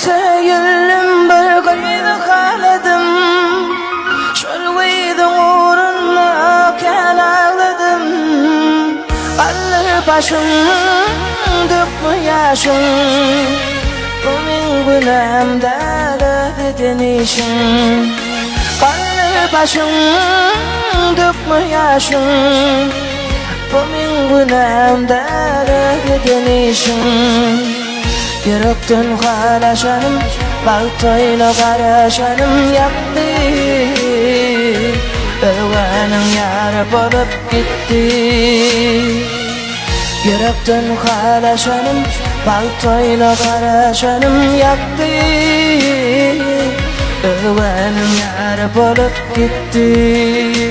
seyirlim bir gıydı haladım. Şol gıydın uğruna kel ağladım. Alır başım dökme yaşım. Bu min günahımda dedin işim. Alır başım dökme yaşım. Bu min günahımda dedin işim. Yürekten halaşanım, baltoyla karışanım yaktı. Ölgenim yarı bolup gitti. Yürekten halaşanım, baltoyla karışanım yaktı. Ölgenim yarı bolup gitti.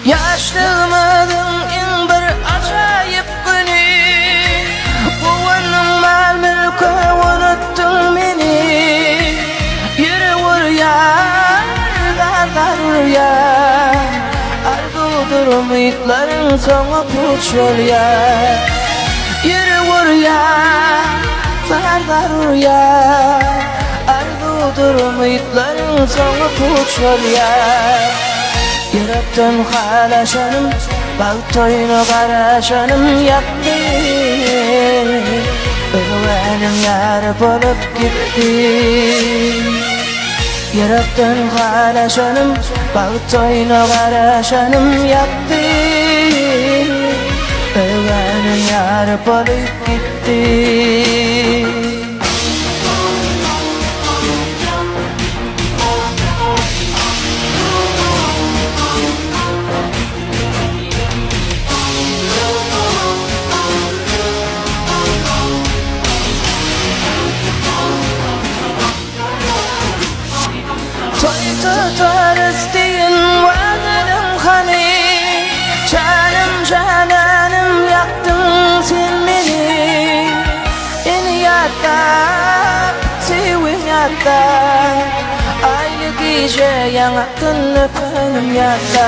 Yaşlığımın en bir acayip günü. Buvanın mal mülkü unuttun beni. Yürü vur yar, dar ya. Arzudur umutların sonu puçur ya. Yürü vur yar, dar ya. Arzudur umutların sonu puçur ya. Yürekten halaşanım, baltoyla karışanım yaktı. Ölgenim yarı bolup gitti. Yürekten halaşanım, baltoyla karışanım yaktı. Ölgenim yarı bolup gitti. Tutar isteyin vazirim hani. Cananım yaktın sen beni. Beni yatta, sevim yatta. Aynı gece yanaktın öpenim yatta.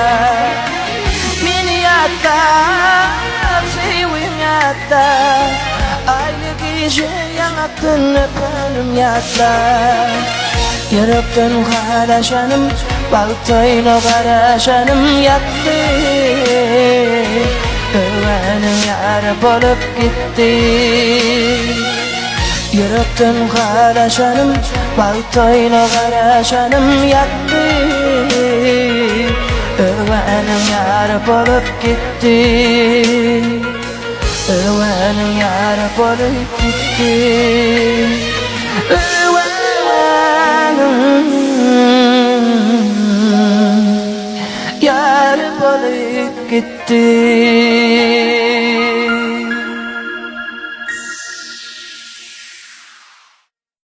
Beni yatta, sevim yatta. Aynı gece yanaktın öpenim yatta. Yürekten halaşanım, baltoyla karışanım yaktı. Ölgenim yarı bolup gitti. Yürekten halaşanım, baltoyla karışanım yaktı. Ölgenim yarı bolup gitti. Ölgenim yarı bolup gitti. Yar bolup gitti.